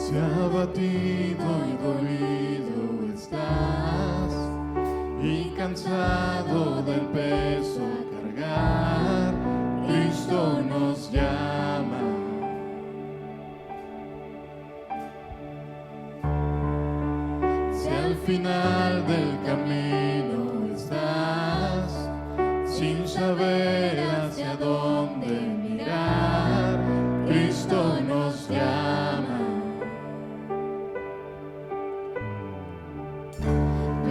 Si abatido y dolido estás y cansado del peso a cargar, Cristo nos llama. Si al final del camino estás sin saber hacia dónde mirar, Cristo nos llama.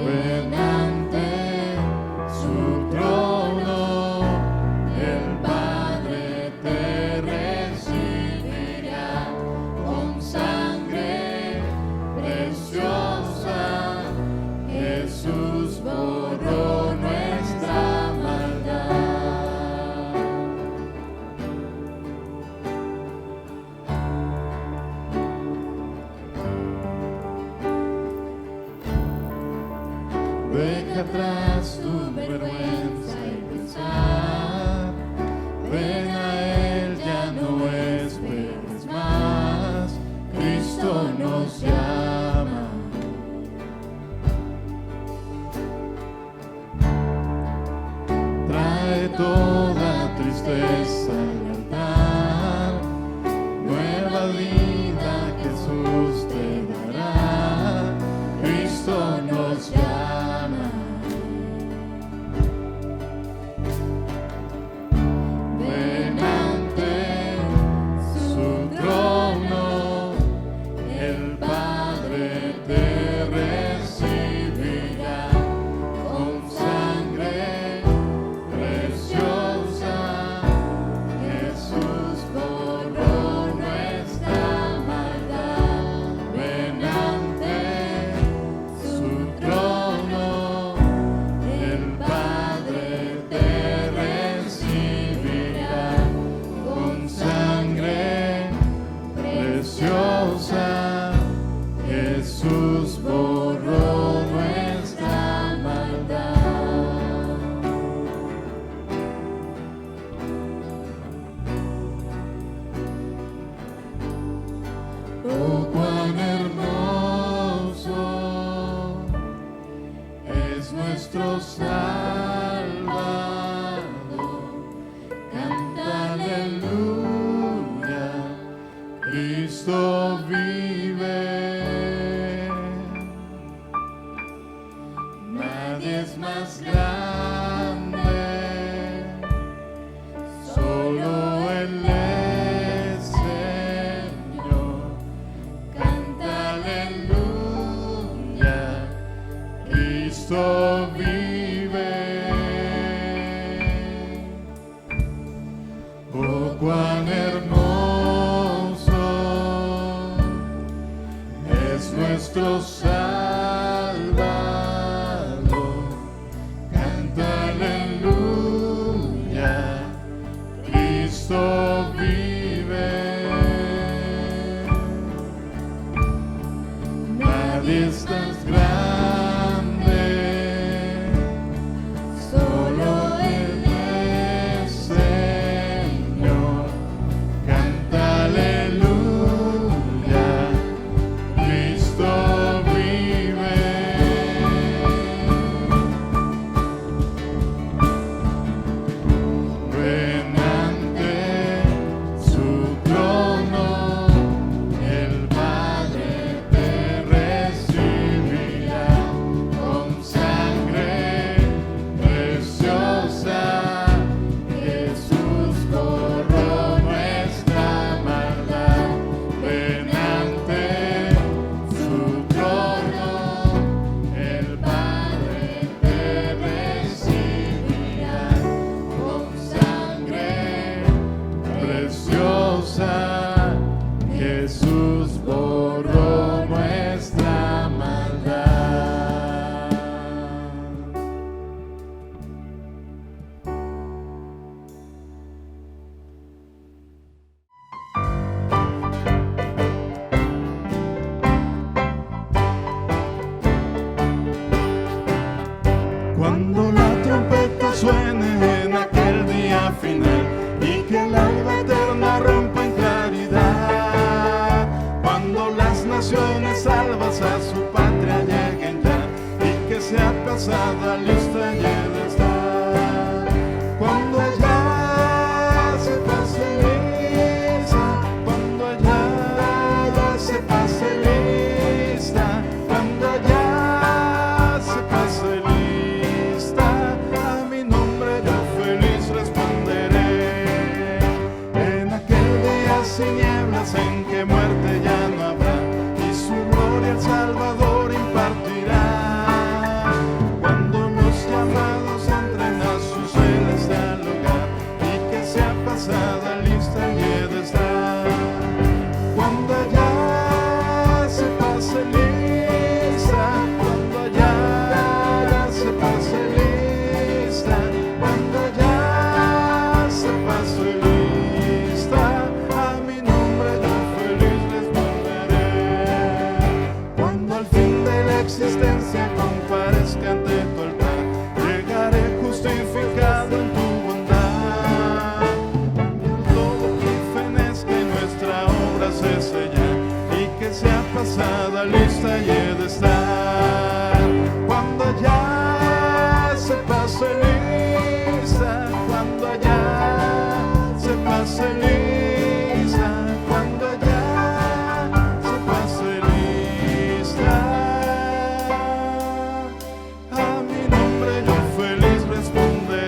Ven ante su trono, el Padre te recibirá con sangre preciosa. Jesús borró nuestra maldad. Deja atrás tu vergüenza y pensar, ven a Él, ya no esperes más, Cristo nos llama. Trae toda tristeza al altar, nueva vida Jesús te dará, Cristo nos llama. Ven ante su trono, el Padre te recibirá con sangre preciosa. Jesús borró nuestra maldad. Ven ante su trono, el Padre te recibirá con sangre preciosa. Jesús borró nuestra maldad. Oh, cuán hermoso es nuestro Salvador. Canta aleluya, Cristo vive. Nadie es más grande, solo Él es Señor. Canta aleluya, Cristo vive. Oh, cuán hermoso es nuestro Salvador. Canta aleluya, Cristo vive. Nadie es tan grande, solo Él es Señor. Canta aleluya, Cristo vive. Ven ante su trono, el Padre te recibirá con sangre preciosa. Jesús borró nuestra maldad. Ven ante su trono, el Padre te recibirá con sangre preciosa. Jesús borró nuestra maldad. Cuando la trompeta suene en aquel día final y que el alba eterna rompa en claridad, cuando las pasada lista y he de estar. Cuando allá se pase lista, cuando allá se pase lista, cuando allá se pase lista, a mi nombre yo feliz responderé. En aquel día sin nieblas en que muerte ya no habrá, y su gloria el Salvador impartirá. Cuando los llamados entren a su celestial hogar, y que sea pasada lista y he de estar. Cuando allá se pase lista, cuando allá se pase lista, cuando allá se pase lista, a mi nombre yo feliz responderé. Cuando al fin de la existencia comparezca ante tu altar, llegaré justificado en tu bondad. Todo que fenezca y nuestra obra se sella, y que sea pasada lista y he de estar. Cuando allá se pase lista, cuando allá se pase lista, cuando allá se pase lista, a mi nombre yo feliz responderé.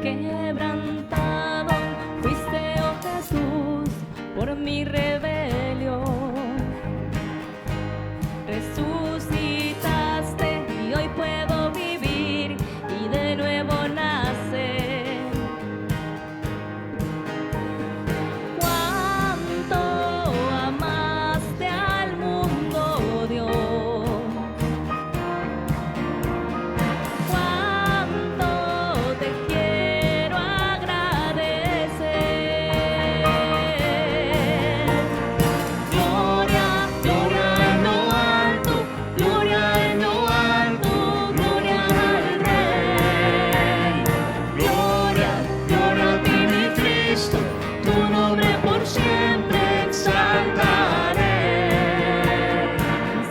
Quebrantado fuiste, oh Jesús, por mi rebelión. Resucitaste y hoy puedo vivir y de nuevo nacer. Cuánto amaste al mundo, Dios. Cuánto te quiero agradecer. Gloria, gloria en lo alto, gloria en lo alto, gloria al Rey. Gloria, gloria a ti mi Cristo, tu nombre por siempre exaltaré.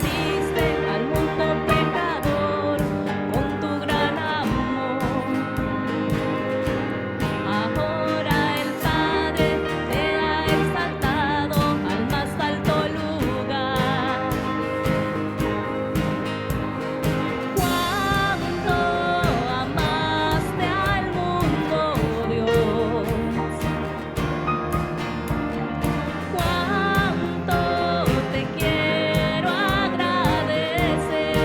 Venciste al mundo pecador con tu gran amor. Ahora el Padre te ha exaltado al más alto lugar. Cuánto amaste al mundo, Dios. Cuánto te quiero agradecer.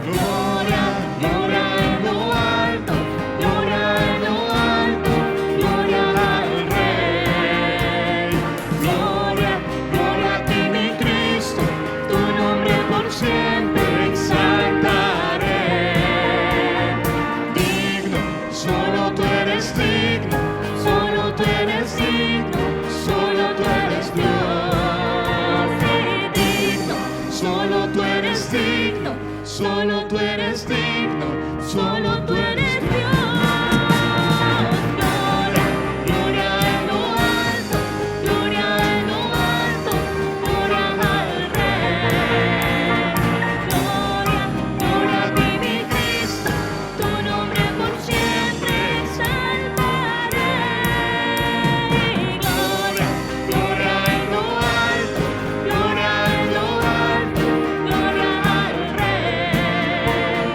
Gloria, gloria en lo alto, gloria en lo alto, gloria al Rey. Gloria, gloria a ti mi Cristo, tu nombre por siempre exaltaré. Digno, solo tú eres digno, solo tú eres digno, solo tú eres Dios. Sí, digno, solo tú eres digno, solo tú eres digno, solo tú eres Dios. Gloria, gloria en lo alto, gloria en lo alto, gloria al Rey. Gloria, gloria a ti mi Cristo, tu nombre por siempre exaltaré. Gloria, gloria en lo alto, gloria en lo alto, gloria al Rey.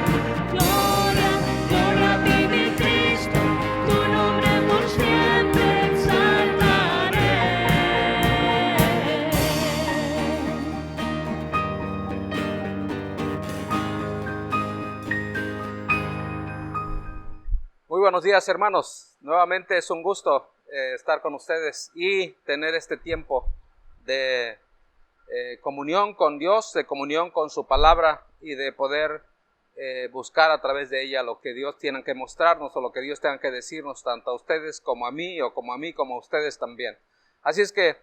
Gloria, gloria a ti mi Cristo, tu nombre por siempre exaltaré. Muy buenos días, hermanos. Nuevamente es un gusto estar con ustedes y tener este tiempo de comunión con Dios, de comunión con su palabra y de poder buscar a través de ella lo que Dios tiene que mostrarnos o lo que Dios tenga que decirnos tanto a ustedes como a mí o como a mí como a ustedes también. Así es que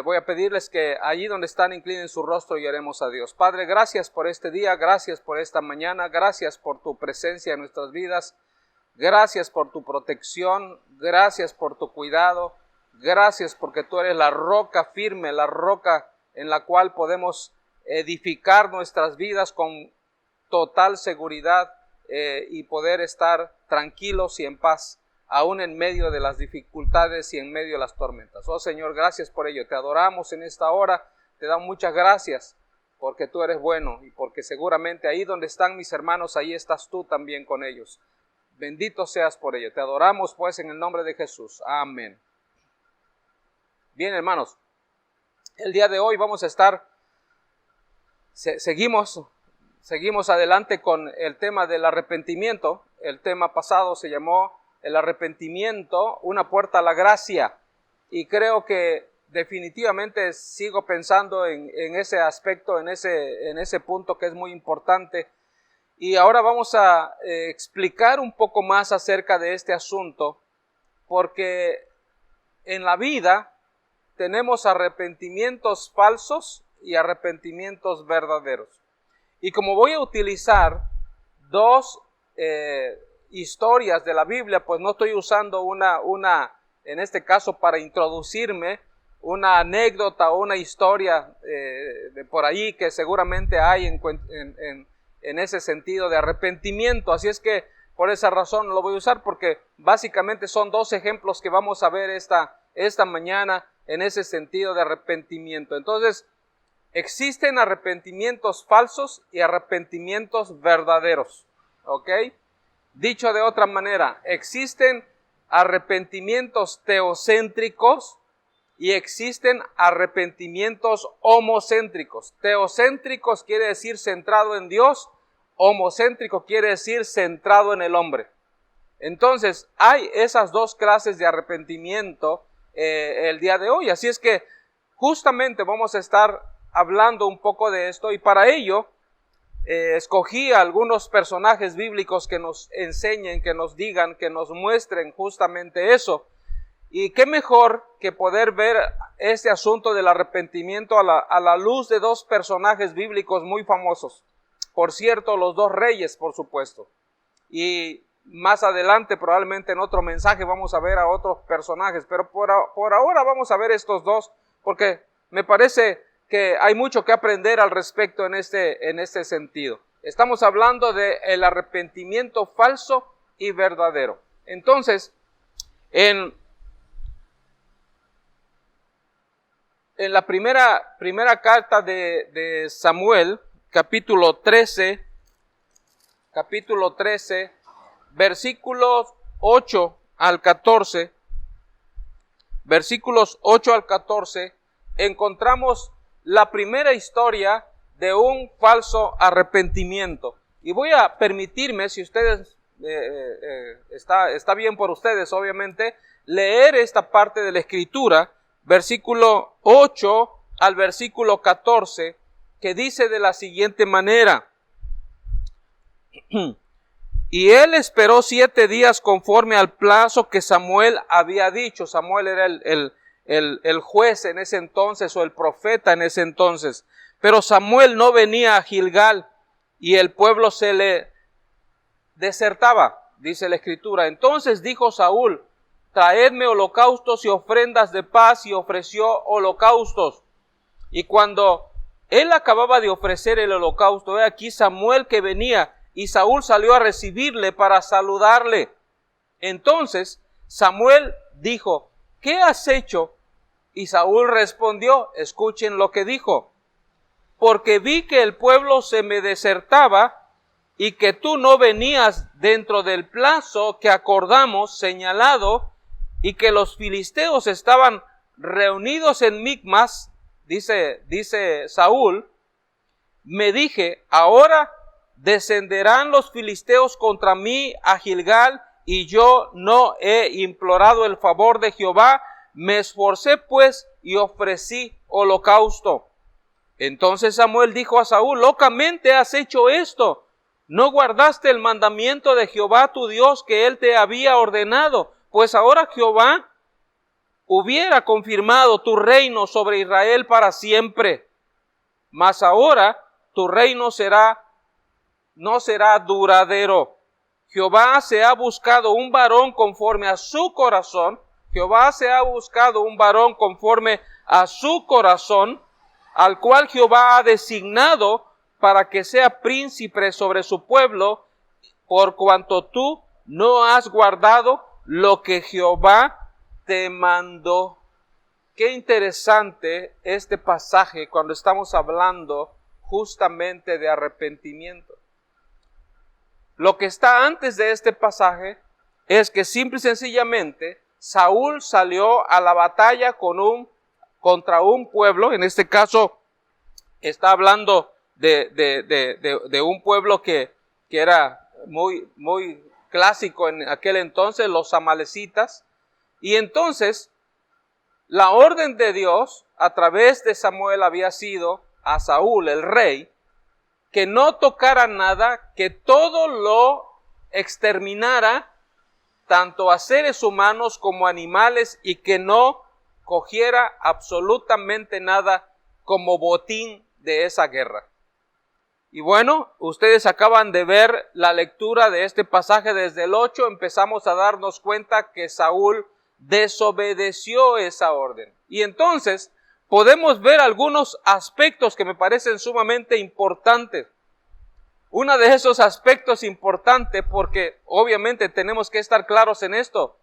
Voy a pedirles que allí donde están inclinen su rostro y oremos a Dios. Padre, gracias por este día, gracias por esta mañana, gracias por tu presencia en nuestras vidas, gracias por tu protección, gracias por tu cuidado, gracias porque tú eres la roca firme, la roca en la cual podemos edificar nuestras vidas con total seguridad y poder estar tranquilos y en paz, aún en medio de las dificultades y en medio de las tormentas. Oh Señor, gracias por ello. Te adoramos en esta hora. Te damos muchas gracias porque tú eres bueno y porque seguramente ahí donde están mis hermanos, ahí estás tú también con ellos. Bendito seas por ello. Te adoramos pues en el nombre de Jesús. Amén. Bien, hermanos, el día de hoy vamos a estar, seguimos adelante con el tema del arrepentimiento. El tema pasado se llamó el arrepentimiento, una puerta a la gracia, y creo que definitivamente sigo pensando en ese aspecto, en ese punto que es muy importante, y ahora vamos a explicar un poco más acerca de este asunto, porque en la vida tenemos arrepentimientos falsos y arrepentimientos verdaderos, y como voy a utilizar dos historias de la Biblia, pues no estoy usando una en este caso para introducirme, una anécdota o una historia de por ahí que seguramente hay en ese sentido de arrepentimiento. Así es que por esa razón lo voy a usar, porque básicamente son dos ejemplos que vamos a ver esta mañana en ese sentido de arrepentimiento. Entonces, existen arrepentimientos falsos y arrepentimientos verdaderos, ¿ok? Dicho de otra manera, existen arrepentimientos teocéntricos y existen arrepentimientos homocéntricos. Teocéntricos quiere decir centrado en Dios, homocéntrico quiere decir centrado en el hombre. Entonces, hay esas dos clases de arrepentimiento el día de hoy. Así es que justamente vamos a estar hablando un poco de esto, y para ello escogí a algunos personajes bíblicos que nos enseñen, que nos digan, que nos muestren justamente eso. Y qué mejor que poder ver este asunto del arrepentimiento a la luz de dos personajes bíblicos muy famosos. Por cierto, los dos reyes, por supuesto. Y más adelante, probablemente en otro mensaje, vamos a ver a otros personajes. Pero por ahora vamos a ver estos dos, porque me parece que hay mucho que aprender al respecto en este sentido. Estamos hablando del arrepentimiento falso y verdadero. Entonces, en la primera carta de Samuel, capítulo 13, versículos 8 al 14, encontramos la primera historia de un falso arrepentimiento. Y voy a permitirme, si ustedes, está bien por ustedes obviamente, leer esta parte de la Escritura, versículo 8 al versículo 14, que dice de la siguiente manera: y él esperó 7 días conforme al plazo que Samuel había dicho. Samuel era el juez en ese entonces, o el profeta en ese entonces. Pero Samuel no venía a Gilgal y el pueblo se le desertaba, dice la Escritura. Entonces dijo Saúl: traedme holocaustos y ofrendas de paz, y ofreció holocaustos. Y cuando él acababa de ofrecer el holocausto, he aquí Samuel que venía, y Saúl salió a recibirle para saludarle. Entonces Samuel dijo: ¿qué has hecho? Y Saúl respondió, escuchen lo que dijo: porque vi que el pueblo se me desertaba y que tú no venías dentro del plazo que acordamos señalado, y que los filisteos estaban reunidos en Micmas, dice Saúl, me dije: ahora descenderán los filisteos contra mí a Gilgal, y yo no he implorado el favor de Jehová. Me esforcé pues y ofrecí holocausto. Entonces Samuel dijo a Saúl: locamente has hecho esto. ¿No guardaste el mandamiento de Jehová tu Dios que él te había ordenado? Pues ahora Jehová hubiera confirmado tu reino sobre Israel para siempre. Mas ahora tu reino no será duradero. Jehová se ha buscado un varón conforme a su corazón. Jehová se ha buscado un varón conforme a su corazón, al cual Jehová ha designado para que sea príncipe sobre su pueblo, por cuanto tú no has guardado lo que Jehová te mandó. Qué interesante este pasaje cuando estamos hablando justamente de arrepentimiento. Lo que está antes de este pasaje es que simple y sencillamente Saúl salió a la batalla contra un pueblo. En este caso está hablando de un pueblo que era muy clásico en aquel entonces, los amalecitas. Y entonces la orden de Dios a través de Samuel había sido a Saúl, el rey, que no tocara nada, que todo lo exterminara, tanto a seres humanos como animales, y que no cogiera absolutamente nada como botín de esa guerra. Y bueno, ustedes acaban de ver la lectura de este pasaje desde el 8, empezamos a darnos cuenta que Saúl desobedeció esa orden. Y entonces podemos ver algunos aspectos que me parecen sumamente importantes. Uno de esos aspectos importantes, porque obviamente tenemos que estar claros en esto.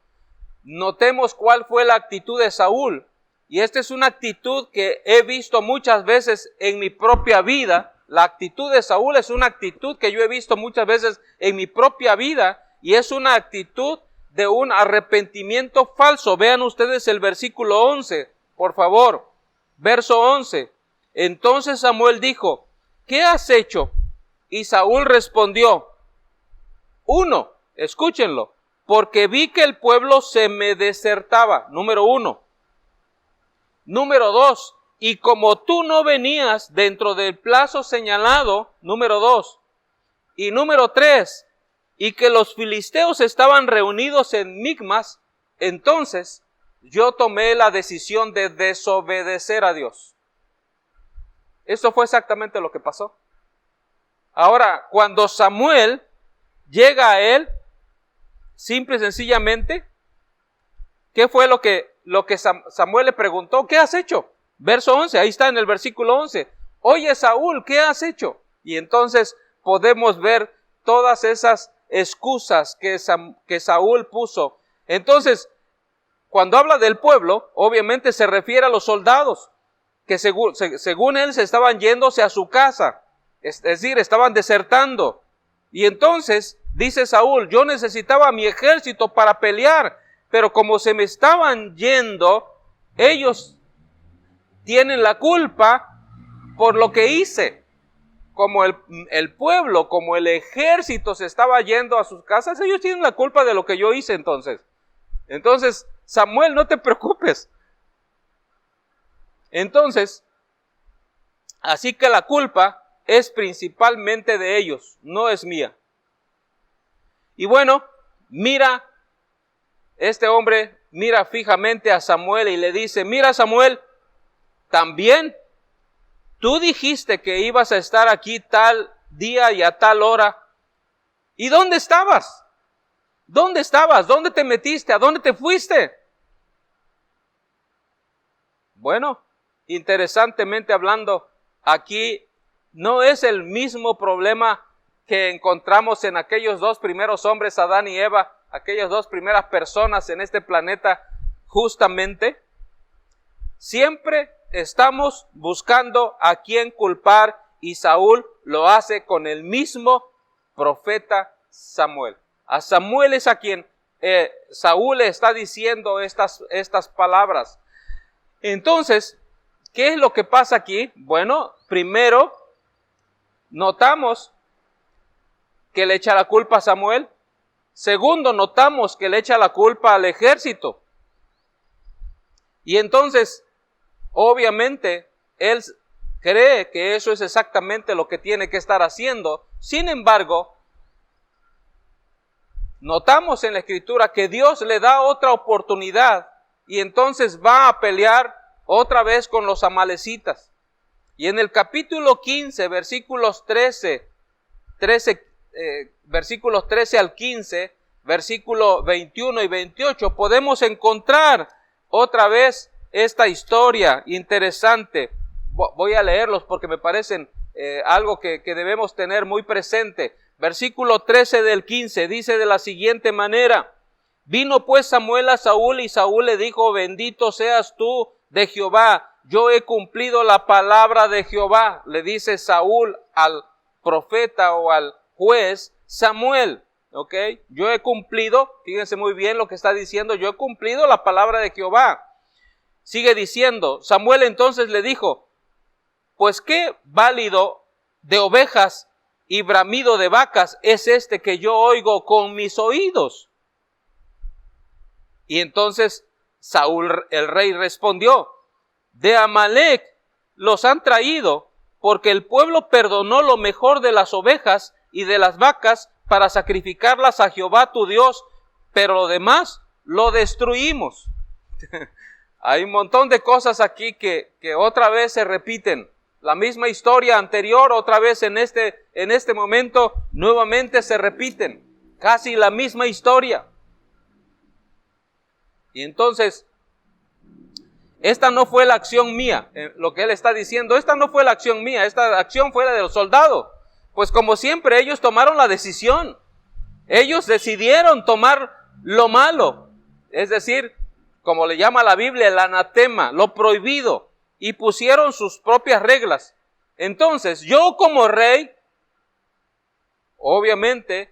Notemos cuál fue la actitud de Saúl. Y esta es una actitud que he visto muchas veces en mi propia vida. La actitud de Saúl es una actitud que yo he visto muchas veces en mi propia vida. Y es una actitud de un arrepentimiento falso. Vean ustedes el versículo 11, por favor. Verso 11. Entonces Samuel dijo, ¿qué has hecho? Y Saúl respondió, 1, escúchenlo, porque vi que el pueblo se me desertaba. Número 1. Número 2, y como tú no venías dentro del plazo señalado. Número 2. Y número 3, y que los filisteos estaban reunidos en Micmas, entonces yo tomé la decisión de desobedecer a Dios. Eso fue exactamente lo que pasó. Ahora, cuando Samuel llega a él, simple y sencillamente, ¿qué fue lo que Samuel le preguntó? ¿Qué has hecho? Verso 11, ahí está en el versículo 11. Oye, Saúl, ¿qué has hecho? Y entonces podemos ver todas esas excusas que Saúl puso. Entonces, cuando habla del pueblo, obviamente se refiere a los soldados, que según él se estaban yéndose a su casa, es decir, estaban desertando. Y entonces dice Saúl, yo necesitaba mi ejército para pelear, pero como se me estaban yendo, ellos tienen la culpa por lo que hice. Como el pueblo, como el ejército se estaba yendo a sus casas, ellos tienen la culpa de lo que yo hice entonces. Entonces, Samuel, no te preocupes. Entonces, así que la culpa es principalmente de ellos, no es mía. Y bueno, este hombre mira fijamente a Samuel y le dice, mira Samuel, también tú dijiste que ibas a estar aquí tal día y a tal hora. ¿Y dónde estabas? ¿Dónde estabas? ¿Dónde te metiste? ¿A dónde te fuiste? Bueno, interesantemente hablando, aquí no es el mismo problema que encontramos en aquellos dos primeros hombres, Adán y Eva, aquellas dos primeras personas en este planeta, justamente. Siempre estamos buscando a quién culpar y Saúl lo hace con el mismo profeta Samuel. A Samuel es a quien Saúl le está diciendo estas palabras. Entonces, ¿qué es lo que pasa aquí? Bueno, primero, notamos que le echa la culpa a Samuel. Segundo, notamos que le echa la culpa al ejército. Y entonces, obviamente, él cree que eso es exactamente lo que tiene que estar haciendo. Sin embargo, notamos en la Escritura que Dios le da otra oportunidad y entonces va a pelear otra vez con los amalecitas. Y en el capítulo 15, versículos 13 al 15, versículo 21 y 28, podemos encontrar otra vez esta historia interesante. Voy a leerlos porque me parecen algo que debemos tener muy presente. Versículo 13 del 15 dice de la siguiente manera: vino pues Samuel a Saúl y Saúl le dijo: bendito seas tú de Jehová, yo he cumplido la palabra de Jehová. Le dice Saúl al profeta o al juez Samuel, ¿ok? Yo he cumplido, fíjense muy bien lo que está diciendo, yo he cumplido la palabra de Jehová. Sigue diciendo, Samuel entonces le dijo: pues qué válido de ovejas y bramido de vacas es este que yo oigo con mis oídos. Y entonces Saúl el rey respondió: de Amalec los han traído, porque el pueblo perdonó lo mejor de las ovejas y de las vacas para sacrificarlas a Jehová tu Dios, pero lo demás lo destruimos. Hay un montón de cosas aquí que otra vez se repiten. La misma historia anterior, otra vez en este momento, nuevamente se repiten. Casi la misma historia. Y entonces, esta no fue la acción mía, lo que él está diciendo, esta no fue la acción mía, esta acción fue la de los soldados. Pues como siempre, ellos tomaron la decisión. Ellos decidieron tomar lo malo, es decir, como le llama la Biblia, el anatema, lo prohibido, y pusieron sus propias reglas. Entonces, yo como rey, obviamente,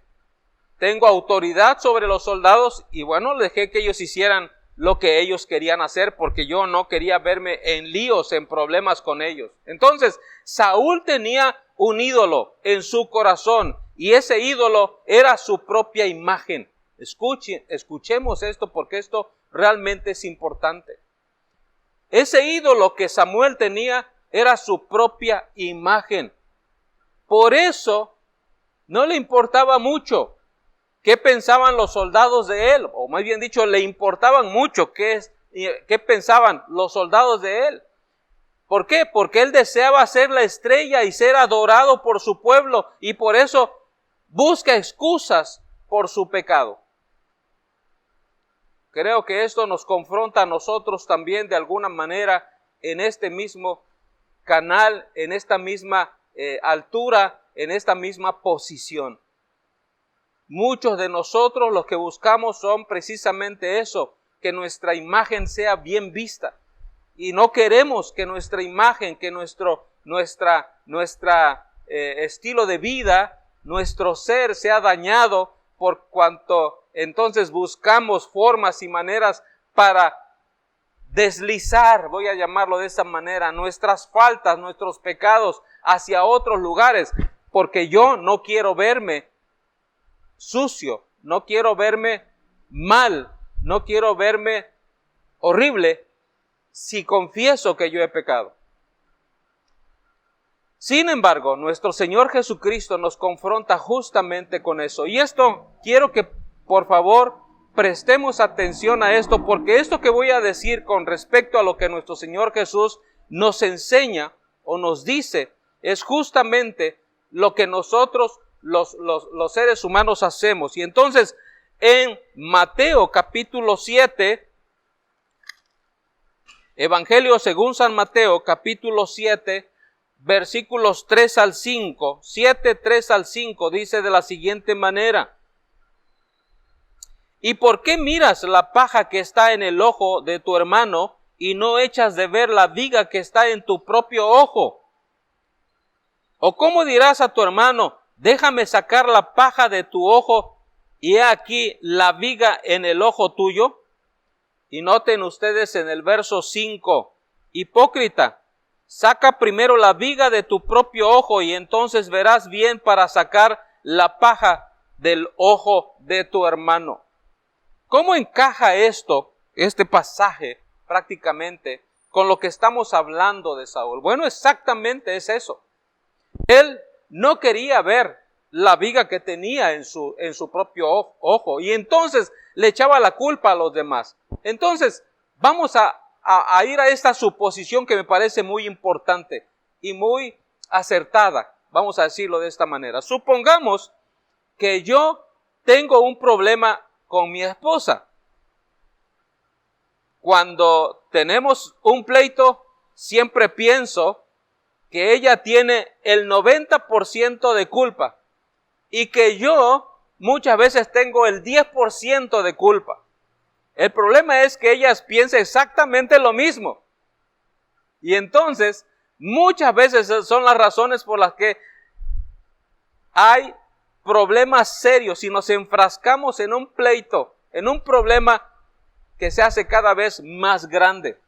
tengo autoridad sobre los soldados y bueno, dejé que ellos hicieran lo que ellos querían hacer porque yo no quería verme en líos, en problemas con ellos. Entonces, Saúl tenía un ídolo en su corazón y ese ídolo era su propia imagen. Escuchemos esto porque esto realmente es importante. Ese ídolo que Samuel tenía era su propia imagen. Por eso no le importaba mucho qué pensaban los soldados de él, o más bien dicho, le importaban mucho qué pensaban los soldados de él. ¿Por qué? Porque él deseaba ser la estrella y ser adorado por su pueblo y por eso busca excusas por su pecado. Creo que esto nos confronta a nosotros también de alguna manera en este mismo canal, en esta misma altura, en esta misma posición. Muchos de nosotros lo que buscamos son precisamente eso, que nuestra imagen sea bien vista. Y no queremos que nuestra imagen, que nuestro estilo de vida, nuestro ser sea dañado por cuanto entonces buscamos formas y maneras para deslizar, voy a llamarlo de esa manera, nuestras faltas, nuestros pecados hacia otros lugares, porque yo no quiero verme sucio, no quiero verme mal, no quiero verme horrible si confieso que yo he pecado. Sin embargo, nuestro Señor Jesucristo nos confronta justamente con eso. Y esto quiero que por favor prestemos atención a esto, porque esto que voy a decir con respecto a lo que nuestro Señor Jesús nos enseña o nos dice es justamente lo que nosotros los seres humanos hacemos. Y entonces en Mateo capítulo 7, Evangelio según San Mateo capítulo 7, versículos 3 al 5, 7, 3 al 5, dice de la siguiente manera: ¿y por qué miras la paja que está en el ojo de tu hermano y no echas de ver la viga que está en tu propio ojo? ¿O cómo dirás a tu hermano: déjame sacar la paja de tu ojo y he aquí la viga en el ojo tuyo? Y noten ustedes en el verso 5, hipócrita, saca primero la viga de tu propio ojo y entonces verás bien para sacar la paja del ojo de tu hermano. ¿Cómo encaja este pasaje prácticamente con lo que estamos hablando de Saúl? Bueno, exactamente es eso. Él no quería ver la viga que tenía en su propio ojo y entonces le echaba la culpa a los demás. Entonces, Vamos a ir a esta suposición que me parece muy importante y muy acertada. Vamos a decirlo de esta manera. Supongamos que yo tengo un problema con mi esposa. Cuando tenemos un pleito, siempre pienso que ella tiene el 90% de culpa y que yo muchas veces tengo el 10% de culpa. El problema es que ella piensa exactamente lo mismo. Y entonces, muchas veces son las razones por las que hay problemas serios y nos enfrascamos en un pleito, en un problema que se hace cada vez más grande.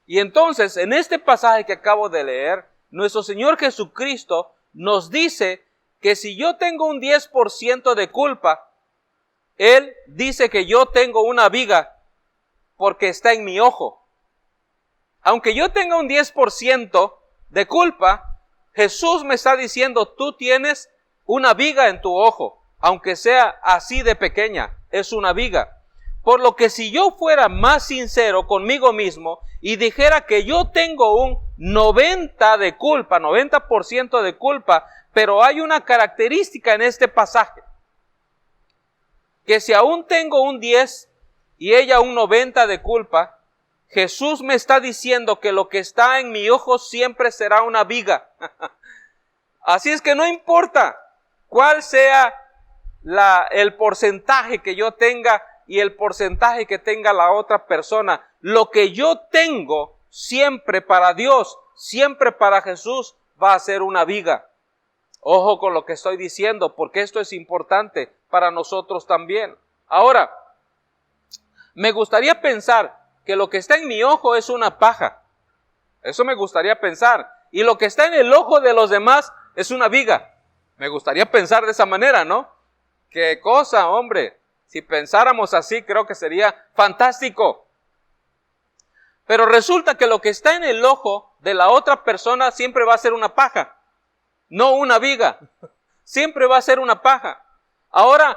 Y entonces, en este pasaje que acabo de leer, nuestro Señor Jesucristo nos dice que si yo tengo un 10% de culpa, Él dice que yo tengo una viga porque está en mi ojo. Aunque yo tenga un 10% de culpa, Jesús me está diciendo, tú tienes una viga en tu ojo, aunque sea así de pequeña, es una viga. Por lo que si yo fuera más sincero conmigo mismo y dijera que yo tengo un 90% de culpa, pero hay una característica en este pasaje, que si aún tengo un 10 y ella un 90 de culpa, Jesús me está diciendo que lo que está en mi ojo siempre será una viga. Así es que no importa cuál sea el porcentaje que yo tenga y el porcentaje que tenga la otra persona, lo que yo tengo siempre para Dios, siempre para Jesús, va a ser una viga. Ojo con lo que estoy diciendo, porque esto es importante para nosotros también. Ahora, me gustaría pensar que lo que está en mi ojo es una paja. Eso me gustaría pensar. Y lo que está en el ojo de los demás es una viga. Me gustaría pensar de esa manera, ¿no? Qué cosa, hombre. Si pensáramos así, creo que sería fantástico. Pero resulta que lo que está en el ojo de la otra persona siempre va a ser una paja, no una viga. Siempre va a ser una paja. Ahora,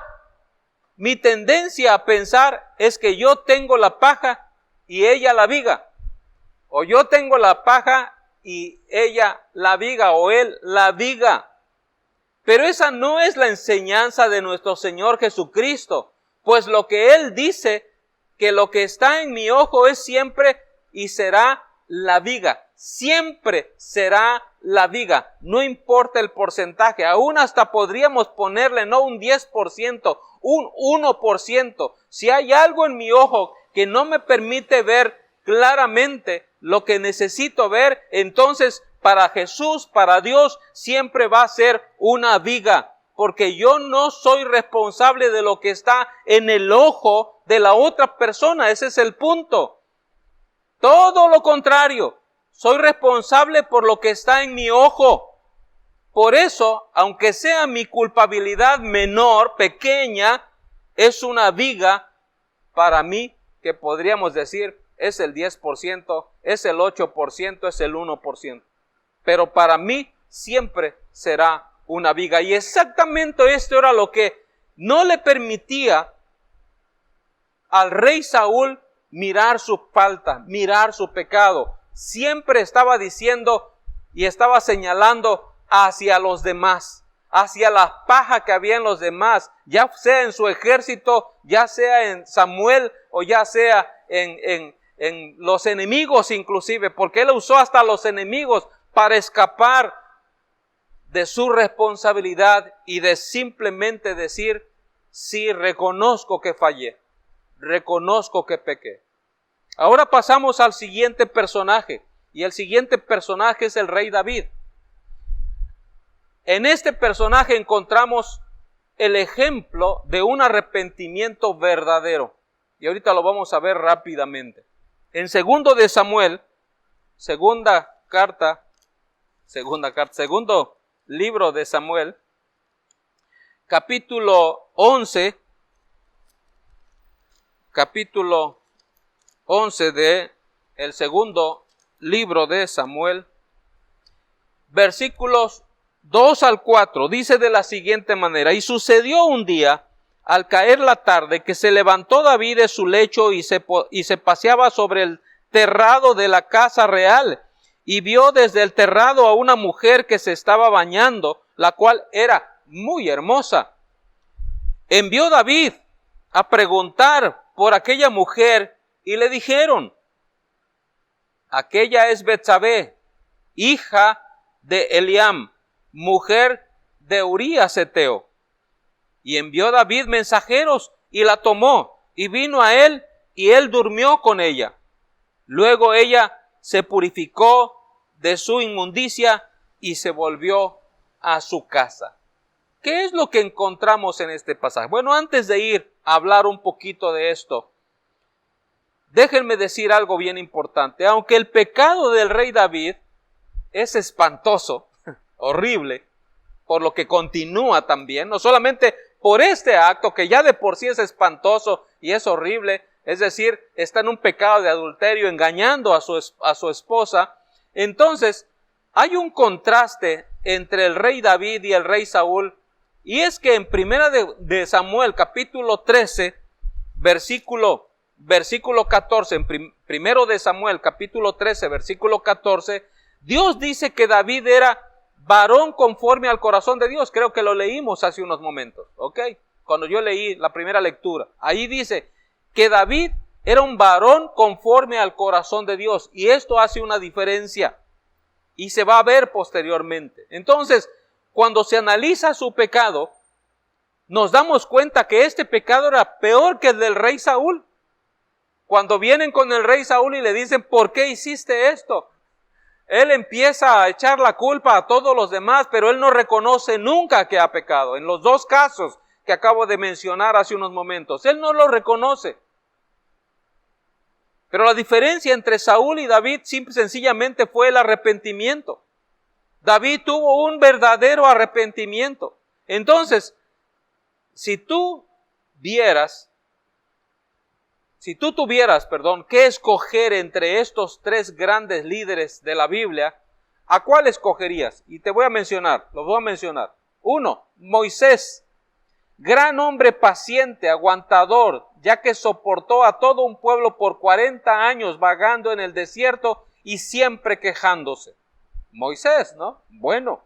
mi tendencia a pensar es que yo tengo la paja y ella la viga. O yo tengo la paja y ella la viga, o él la viga. Pero esa no es la enseñanza de nuestro Señor Jesucristo. Pues lo que Él dice, que lo que está en mi ojo es siempre y será la viga. Siempre será la viga. No importa el porcentaje. Aún hasta podríamos ponerle no un 10%, un 1%. Si hay algo en mi ojo que no me permite ver claramente lo que necesito ver, entonces para Jesús, para Dios, siempre va a ser una viga. Porque yo no soy responsable de lo que está en el ojo de la otra persona. Ese es el punto. Todo lo contrario. Soy responsable por lo que está en mi ojo. Por eso, aunque sea mi culpabilidad menor, pequeña, es una viga para mí que podríamos decir es el 10%, es el 8%, es el 1%. Pero para mí siempre será una viga. Y exactamente esto era lo que no le permitía al rey Saúl mirar su falta, mirar su pecado. Siempre estaba diciendo y estaba señalando hacia los demás, hacia la paja que había en los demás, ya sea en su ejército, ya sea en Samuel o ya sea en los enemigos inclusive, porque él usó hasta los enemigos para escapar de su responsabilidad y de simplemente decir, sí, reconozco que fallé, reconozco que pequé. Ahora pasamos al siguiente personaje, y el siguiente personaje es el rey David. En este personaje encontramos el ejemplo de un arrepentimiento verdadero, y ahorita lo vamos a ver rápidamente. En segundo libro de Samuel, capítulo 11 de el segundo libro de Samuel, versículos 2 al 4, dice de la siguiente manera: y sucedió un día, al caer la tarde, que se levantó David de su lecho y se paseaba sobre el terrado de la casa real, y vio desde el terrado a una mujer que se estaba bañando, la cual era muy hermosa. Envió David a preguntar por aquella mujer, y le dijeron: aquella es Betsabé, hija de Eliam, mujer de Urías Heteo. Y envió David mensajeros y la tomó, y vino a él, y él durmió con ella. Luego ella se purificó de su inmundicia y se volvió a su casa. ¿Qué es lo que encontramos en este pasaje? Bueno, antes de ir a hablar un poquito de esto, déjenme decir algo bien importante. Aunque el pecado del rey David es espantoso, horrible, por lo que continúa también, no solamente por este acto que ya de por sí es espantoso y es horrible, es decir, está en un pecado de adulterio, engañando a su esposa. Entonces, hay un contraste entre el rey David y el rey Saúl, y es que en primera de Samuel, capítulo 13, versículo 14, en primero de Samuel, capítulo 13, versículo 14, Dios dice que David era varón conforme al corazón de Dios. Creo que lo leímos hace unos momentos, ¿ok? Cuando yo leí la primera lectura. Ahí dice que David era un varón conforme al corazón de Dios. Y esto hace una diferencia. Y se va a ver posteriormente. Entonces, cuando se analiza su pecado, nos damos cuenta que este pecado era peor que el del rey Saúl. Cuando vienen con el rey Saúl y le dicen: ¿por qué hiciste esto? Él empieza a echar la culpa a todos los demás, pero él no reconoce nunca que ha pecado. En los dos casos que acabo de mencionar hace unos momentos, él no lo reconoce. Pero la diferencia entre Saúl y David sencillamente fue el arrepentimiento. David tuvo un verdadero arrepentimiento. Entonces, si tú tuvieras, que escoger entre estos tres grandes líderes de la Biblia, ¿a cuál escogerías? Y te voy a mencionar, los voy a mencionar. 1, Moisés, gran hombre paciente, aguantador, ya que soportó a todo un pueblo por 40 años vagando en el desierto y siempre quejándose. Moisés, ¿no? Bueno.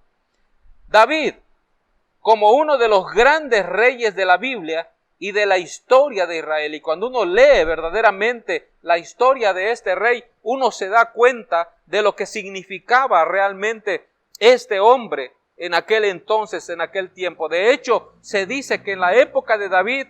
David, como uno de los grandes reyes de la Biblia y de la historia de Israel. Y cuando uno lee verdaderamente la historia de este rey, uno se da cuenta de lo que significaba realmente este hombre en aquel entonces, en aquel tiempo. De hecho, se dice que en la época de David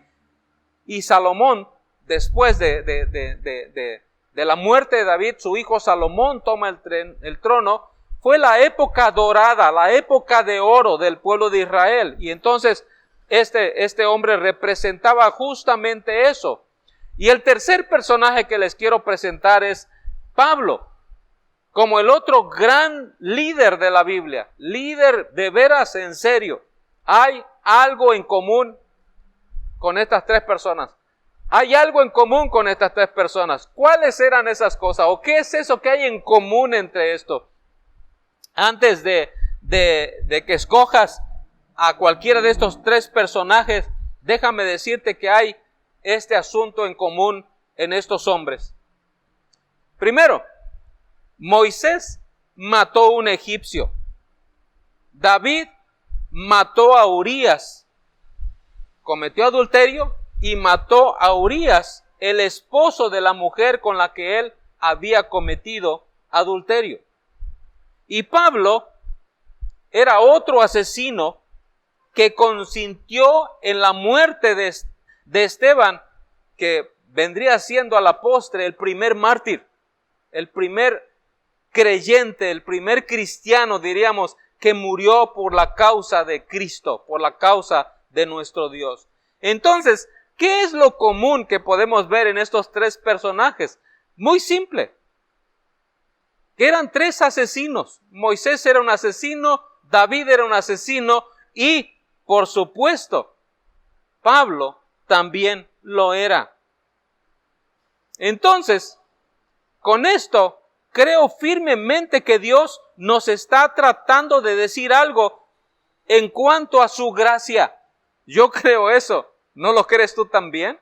y Salomón, después de la muerte de David, su hijo Salomón toma el trono, fue la época dorada, la época de oro del pueblo de Israel. Y entonces este hombre representaba justamente eso. Y el tercer personaje que les quiero presentar es Pablo, como el otro gran líder de la Biblia, líder de veras en serio. Hay algo en común con estas tres personas. Hay algo en común con estas tres personas. ¿Cuáles eran esas cosas? ¿O qué es eso que hay en común entre esto? Antes de que escojas a cualquiera de estos tres personajes, déjame decirte que hay este asunto en común en estos hombres. Primero, Moisés mató a un egipcio. David mató a Urías. Cometió adulterio y mató a Urías, el esposo de la mujer con la que él había cometido adulterio. Y Pablo era otro asesino que consintió en la muerte de Esteban, que vendría siendo a la postre el primer mártir, el primer creyente, el primer cristiano, diríamos, que murió por la causa de Cristo, por la causa de nuestro Dios. Entonces, ¿qué es lo común que podemos ver en estos tres personajes? Muy simple, que eran tres asesinos. Moisés era un asesino, David era un asesino y, por supuesto, Pablo también lo era. Entonces, con esto, creo firmemente que Dios nos está tratando de decir algo en cuanto a su gracia. Yo creo eso. ¿No lo crees tú también?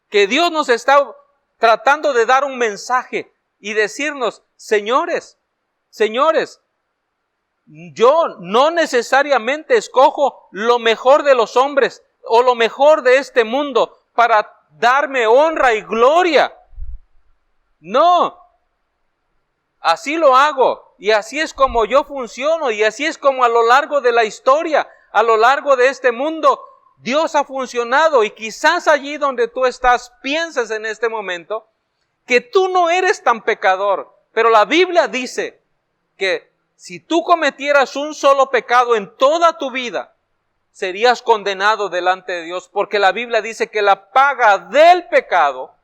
Que Dios nos está tratando de dar un mensaje y decirnos, señores, yo no necesariamente escojo lo mejor de los hombres o lo mejor de este mundo para darme honra y gloria. No, así lo hago y así es como yo funciono y así es como a lo largo de la historia, a lo largo de este mundo, Dios ha funcionado. Y quizás allí donde tú estás piensas en este momento que tú no eres tan pecador, pero la Biblia dice que si tú cometieras un solo pecado en toda tu vida, serías condenado delante de Dios, porque la Biblia dice que la paga del pecado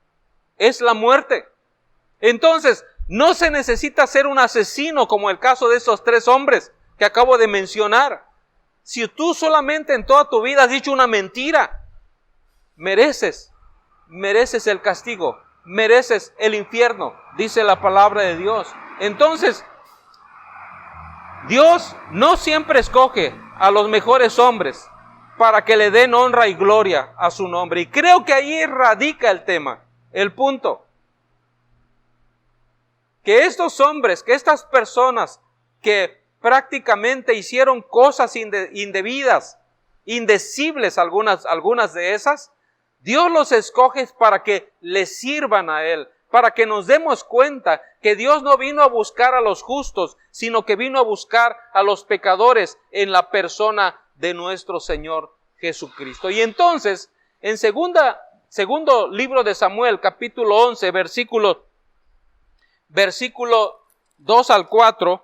es la muerte. Entonces, no se necesita ser un asesino como el caso de esos 3 hombres que acabo de mencionar. Si tú solamente en toda tu vida has dicho una mentira, mereces el castigo, mereces el infierno, dice la palabra de Dios. Entonces, Dios no siempre escoge a los mejores hombres para que le den honra y gloria a su nombre. Y creo que ahí radica el tema, el punto. Que estos hombres, que estas personas que prácticamente hicieron cosas indebidas, indecibles algunas de esas, Dios los escoge para que le sirvan a Él, para que nos demos cuenta que Dios no vino a buscar a los justos, sino que vino a buscar a los pecadores en la persona de nuestro Señor Jesucristo. Y entonces, en segundo libro de Samuel, capítulo 11, versículo 2 al 4,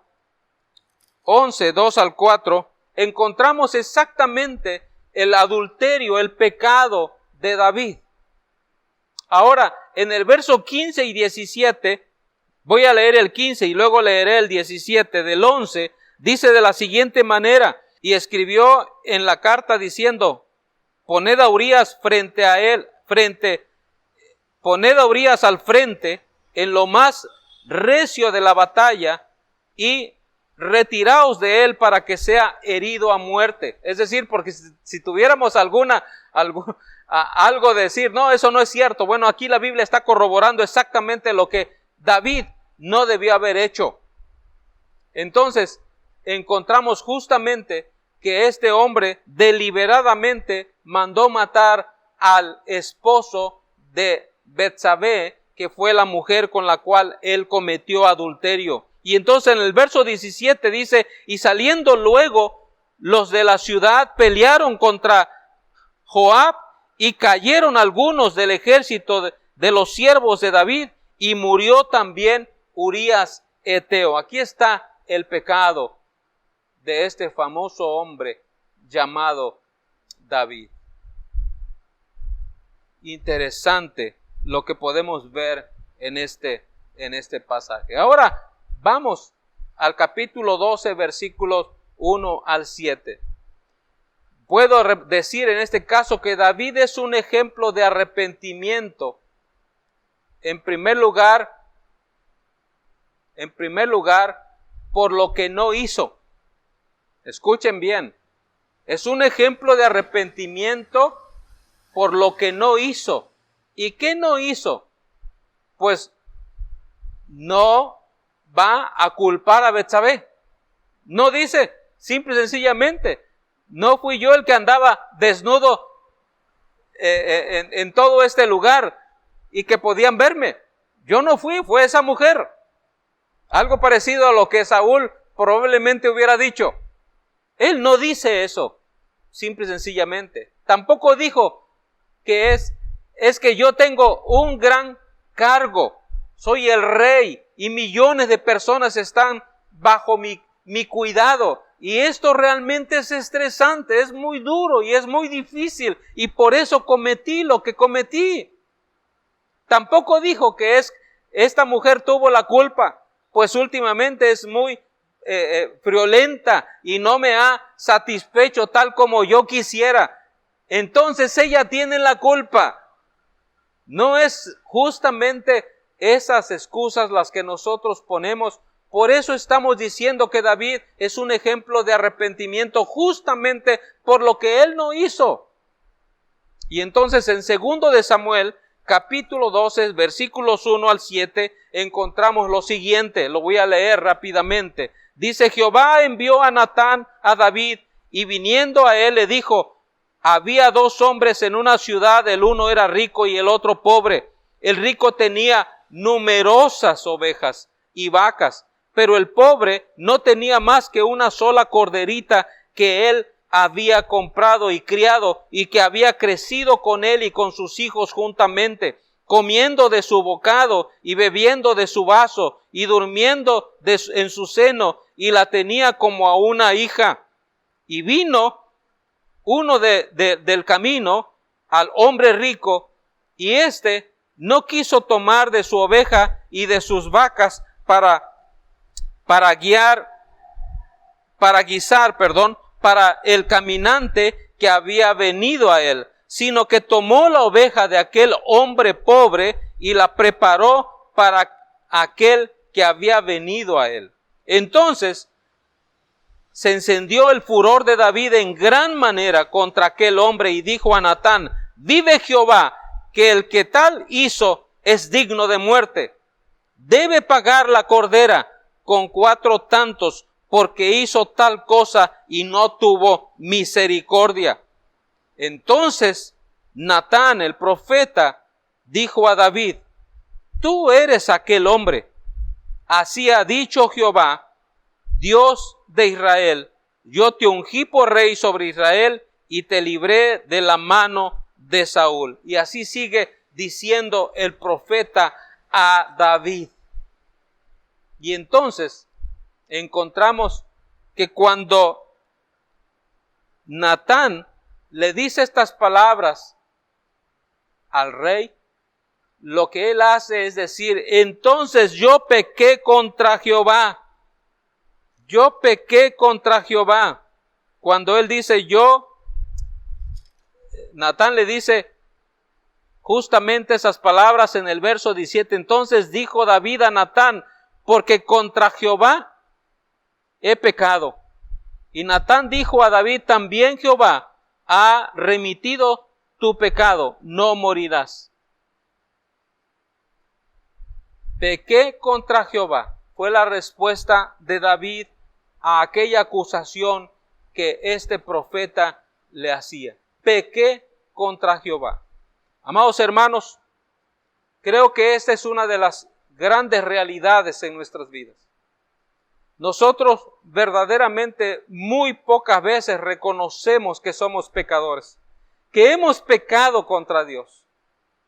11, 2 al 4, encontramos exactamente el adulterio, el pecado de David. Ahora, en el verso 15 y 17, voy a leer el 15 y luego leeré el 17. Del 11, dice de la siguiente manera: y escribió en la carta diciendo, poned a Urías al frente en lo más recio de la batalla y retiraos de él para que sea herido a muerte. Es decir, porque si tuviéramos algo de decir, no, eso no es cierto. Bueno, aquí la Biblia está corroborando exactamente lo que David no debió haber hecho. Entonces, encontramos justamente que este hombre deliberadamente mandó matar al esposo de Betsabé, que fue la mujer con la cual él cometió adulterio. Y entonces en el verso 17 dice, y saliendo luego los de la ciudad pelearon contra Joab y cayeron algunos del ejército de los siervos de David y murió también Urías Eteo. Aquí está el pecado de este famoso hombre llamado David. Interesante lo que podemos ver en este pasaje. Ahora vamos al capítulo 12, versículos 1 al 7. Puedo decir en este caso que David es un ejemplo de arrepentimiento. En primer lugar, por lo que no hizo. Escuchen bien, es un ejemplo de arrepentimiento por lo que no hizo. ¿Y qué no hizo? Pues no va a culpar a Betsabé. No dice, simple y sencillamente, no fui yo el que andaba desnudo en todo este lugar y que podían verme. Yo no fui, fue esa mujer. Algo parecido a lo que Saúl probablemente hubiera dicho. Él no dice eso, simple y sencillamente. Tampoco dijo que es que yo tengo un gran cargo, soy el rey y millones de personas están bajo mi cuidado. Y esto realmente es estresante, es muy duro y es muy difícil y por eso cometí lo que cometí. Tampoco dijo que esta mujer tuvo la culpa, pues últimamente es muy friolenta y no me ha satisfecho tal como yo quisiera. Entonces ella tiene la culpa. No es justamente esas excusas las que nosotros ponemos. Por eso estamos diciendo que David es un ejemplo de arrepentimiento justamente por lo que él no hizo. Y entonces en 2 de Samuel, capítulo 12, versículos 1 al 7, encontramos lo siguiente. Lo voy a leer rápidamente. Dice: Jehová envió a Natán a David, y viniendo a él le dijo: había 2 hombres en una ciudad, el uno era rico y el otro pobre. El rico tenía numerosas ovejas y vacas, pero el pobre no tenía más que una sola corderita que él había comprado y criado, y que había crecido con él y con sus hijos juntamente, comiendo de su bocado y bebiendo de su vaso y durmiendo en su seno, y la tenía como a una hija. Y vino uno del camino al hombre rico, y éste no quiso tomar de su oveja y de sus vacas para guisar para el caminante que había venido a él, sino que tomó la oveja de aquel hombre pobre y la preparó para aquel que había venido a él. Entonces se encendió el furor de David en gran manera contra aquel hombre, y dijo a Natán: vive Jehová, que el que tal hizo es digno de muerte. Debe pagar la cordera con 4 tantos, porque hizo tal cosa y no tuvo misericordia. Entonces Natán el profeta dijo a David: tú eres aquel hombre. Así ha dicho Jehová, Dios de Israel: yo te ungí por rey sobre Israel y te libré de la mano de Saúl. Y así sigue diciendo el profeta a David. Y entonces encontramos que cuando Natán le dice estas palabras al rey, lo que él hace es decir: entonces yo pequé contra Jehová. Yo pequé contra Jehová. Cuando él dice Natán le dice justamente esas palabras en el verso 17. Entonces dijo David a Natán: porque contra Jehová he pecado. Y Natán dijo a David: también Jehová ha remitido tu pecado, no morirás. Pequé contra Jehová fue la respuesta de David a aquella acusación que este profeta le hacía. Pequé contra Jehová. Amados hermanos, creo que esta es una de las grandes realidades en nuestras vidas. Nosotros verdaderamente muy pocas veces reconocemos que somos pecadores, que hemos pecado contra Dios.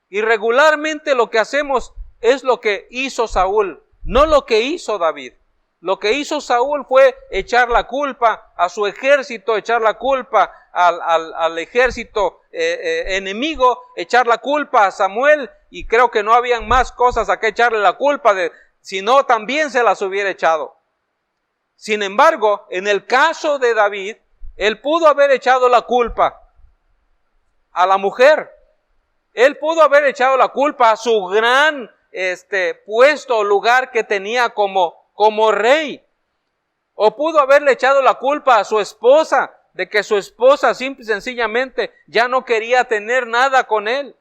Y regularmente lo que hacemos es lo que hizo Saúl, no lo que hizo David. Lo que hizo Saúl fue echar la culpa a su ejército, echar la culpa al ejército enemigo, echar la culpa a Samuel, y creo que no habían más cosas a que echarle la culpa de, si no también se las hubiera echado. Sin embargo, en el caso de David, él pudo haber echado la culpa a la mujer. Él pudo haber echado la culpa a su gran puesto o lugar que tenía como rey. O pudo haberle echado la culpa a su esposa, de que su esposa simple y sencillamente ya no quería tener nada con él.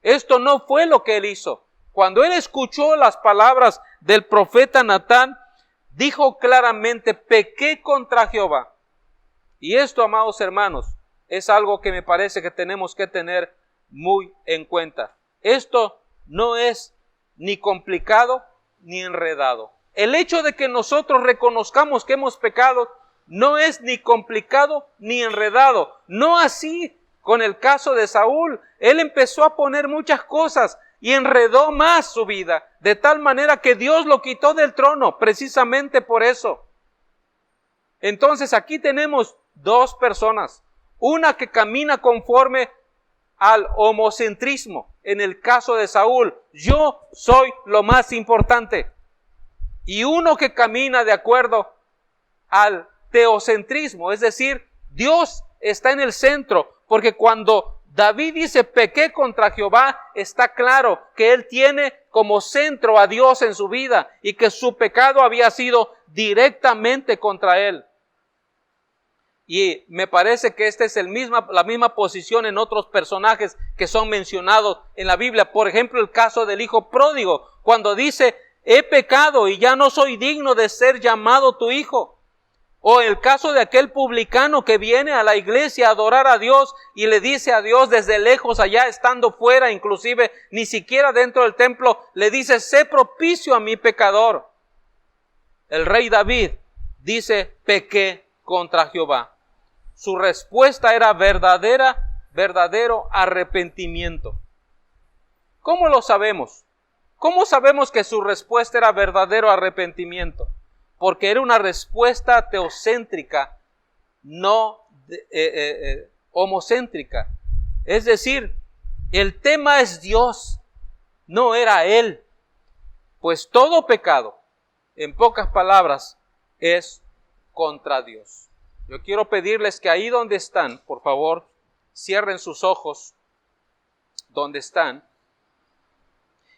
Esto no fue lo que él hizo. Cuando él escuchó las palabras del profeta Natán, dijo claramente: pequé contra Jehová. Y esto, amados hermanos, es algo que me parece que tenemos que tener muy en cuenta. Esto no es ni complicado ni enredado. El hecho de que nosotros reconozcamos que hemos pecado no es ni complicado ni enredado. No así con el caso de Saúl. Él empezó a poner muchas cosas y enredó más su vida, de tal manera que Dios lo quitó del trono, precisamente por eso. Entonces aquí tenemos 2 personas. Una que camina conforme al homocentrismo. En el caso de Saúl, yo soy lo más importante. Y uno que camina de acuerdo al teocentrismo, es decir, Dios está en el centro, porque cuando David dice pequé contra Jehová, está claro que él tiene como centro a Dios en su vida y que su pecado había sido directamente contra él. Y me parece que esta es la misma posición en otros personajes que son mencionados en la Biblia. Por ejemplo, el caso del hijo pródigo, cuando dice, he pecado y ya no soy digno de ser llamado tu hijo. O el caso de aquel publicano que viene a la iglesia a adorar a Dios y le dice a Dios desde lejos, allá estando fuera, inclusive ni siquiera dentro del templo, le dice, sé propicio a mi pecador. El rey David dice, pequé contra Jehová. Su respuesta era verdadero arrepentimiento. ¿Cómo lo sabemos? ¿Cómo sabemos que su respuesta era verdadero arrepentimiento? Porque era una respuesta teocéntrica, no homocéntrica. Es decir, el tema es Dios, no era él. Pues todo pecado, en pocas palabras, es contra Dios. Yo quiero pedirles que ahí donde están, por favor, cierren sus ojos donde están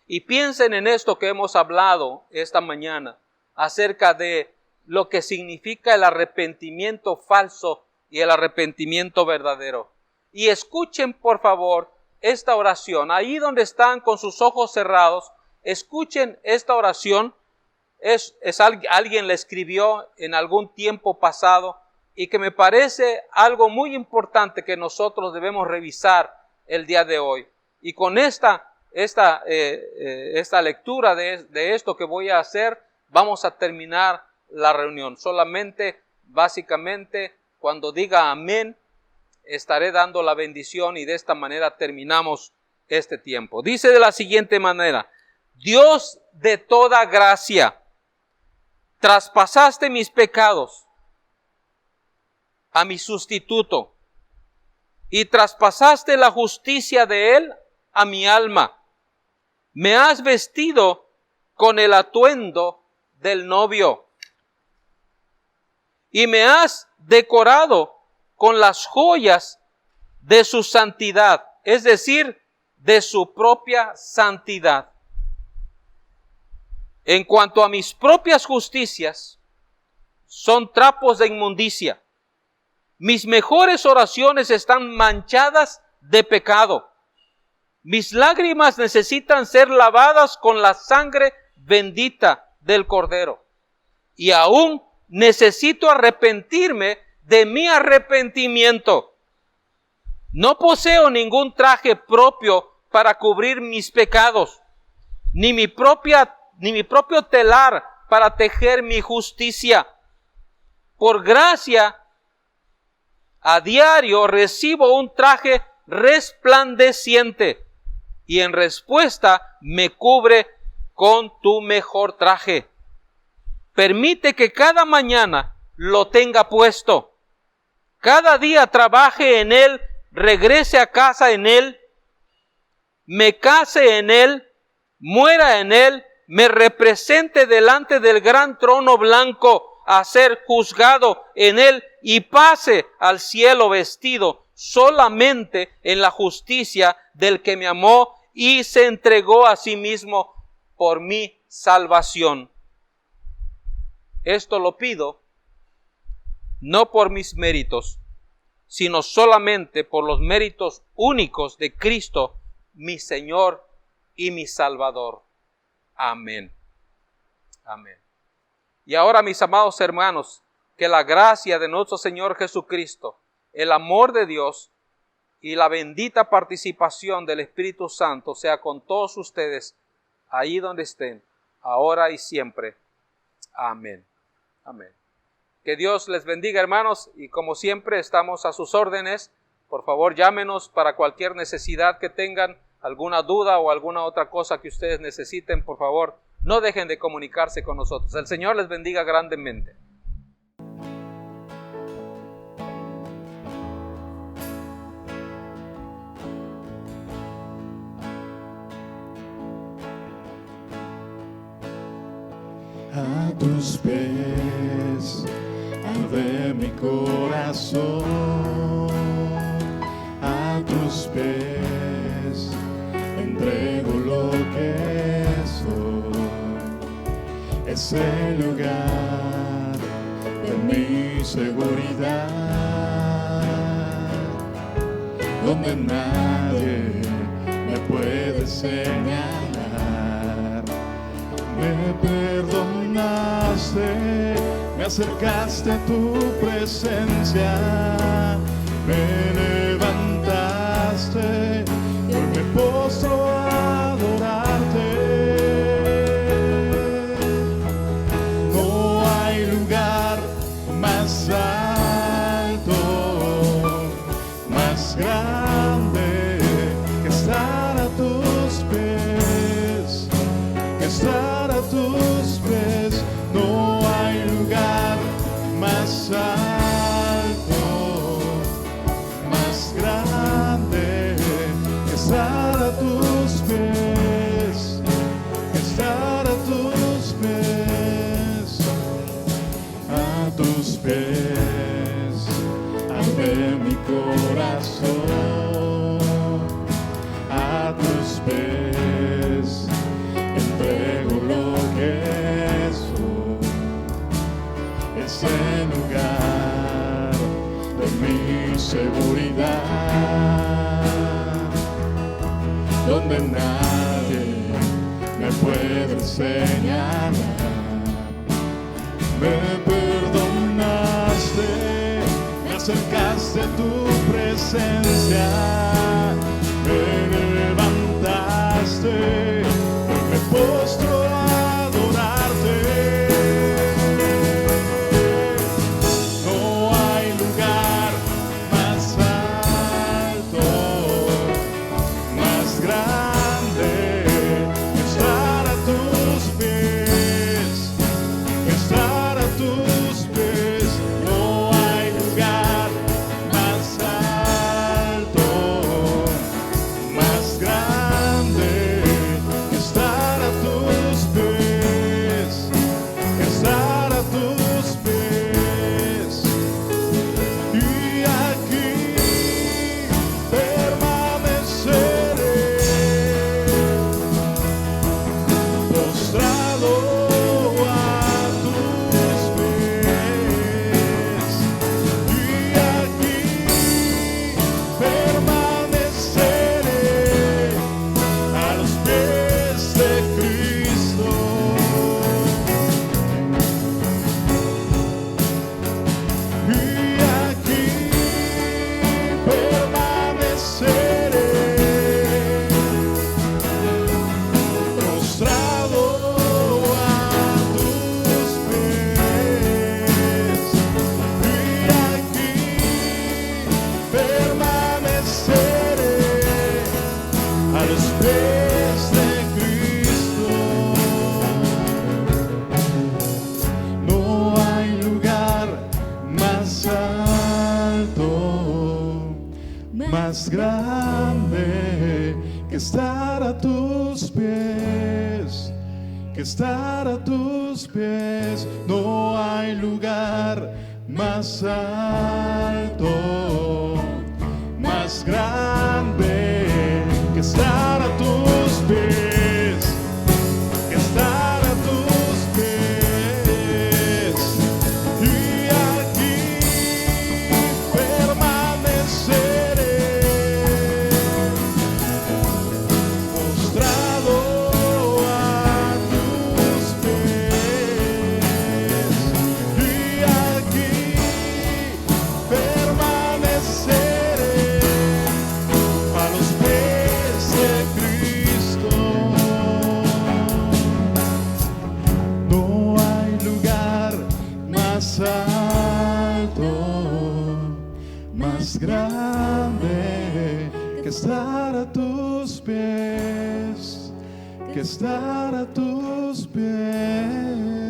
y piensen en esto que hemos hablado esta mañana acerca de lo que significa el arrepentimiento falso y el arrepentimiento verdadero. Y escuchen, por favor, esta oración. Ahí donde están con sus ojos cerrados, escuchen esta oración. Alguien la escribió en algún tiempo pasado y que me parece algo muy importante que nosotros debemos revisar el día de hoy. Y con esta lectura de esto que voy a hacer, vamos a terminar la reunión. Solamente, básicamente, cuando diga amén, estaré dando la bendición y de esta manera terminamos este tiempo. Dice de la siguiente manera, Dios de toda gracia, traspasaste mis pecados a mi sustituto y traspasaste la justicia de él a mi alma. Me has vestido con el atuendo del novio y me has decorado con las joyas de su santidad, es decir, de su propia santidad. En cuanto a mis propias justicias, son trapos de inmundicia. Mis mejores oraciones están manchadas de pecado. Mis lágrimas necesitan ser lavadas con la sangre bendita del Cordero. Y aún necesito arrepentirme de mi arrepentimiento. No poseo ningún traje propio para cubrir mis pecados, ni mi propio telar para tejer mi justicia. Por gracia, a diario recibo un traje resplandeciente y en respuesta me cubre con tu mejor traje. Permite que cada mañana lo tenga puesto. Cada día trabaje en él, regrese a casa en él, me case en él, muera en él, me represente delante del gran trono blanco a ser juzgado en él y pase al cielo vestido solamente en la justicia del que me amó y se entregó a sí mismo por mi salvación. Esto lo pido no por mis méritos, sino solamente por los méritos únicos de Cristo, mi Señor y mi Salvador. Amén. Amén. Y ahora, mis amados hermanos, que la gracia de nuestro Señor Jesucristo, el amor de Dios y la bendita participación del Espíritu Santo sea con todos ustedes, ahí donde estén, ahora y siempre. Amén. Amén. Que Dios les bendiga, hermanos, y como siempre estamos a sus órdenes. Por favor, llámenos para cualquier necesidad que tengan, alguna duda o alguna otra cosa que ustedes necesiten. Por favor, no dejen de comunicarse con nosotros. El Señor les bendiga grandemente. A tus pies, de mi corazón, a tus pies, entrego lo que soy. Es el lugar de mi seguridad. donde nadie me puede señalar. Me perdonaste, me acercaste a tu presencia, me levantaste y hoy me postro a adorarte. No hay lugar más alto, más grande que estar a tus pies, que estar a tus pies. No hay lugar más alto, más grande que estar a tus pies, que estar a tus pies, a tus pies, ante mi corazón, a tus pies, entrego lo que soy. Es el lugar de mi seguridad, donde nadie me puede señalar. Me perdonaste, me acercaste a tu presencia, me levantaste, hoy me postro a adorarte. No hay lugar más alto, más grande que estar a tus pies, que estar a tus pies. No hay lugar más alto, más grande que estar a tus pies, que estar a tus pies. Y aquí permaneceré, postrado a tus pies. Y aquí permaneceré a los pies de Cristo. Y aquí permaneceré, postrado a tus pies. Y aquí permaneceré a los pies de Cristo. No hay lugar más alto, más grande que estar a tus pies, que estar a tus pies. No hay lugar más alto, más grande que estar a tus pies, que estar a tus pies. Y aquí permaneceré, postrado a tus pies. Y aquí permaneceré a los pies de Cristo. No hay lugar más alto, más grande que estar a tus pies, que estar a tus pies.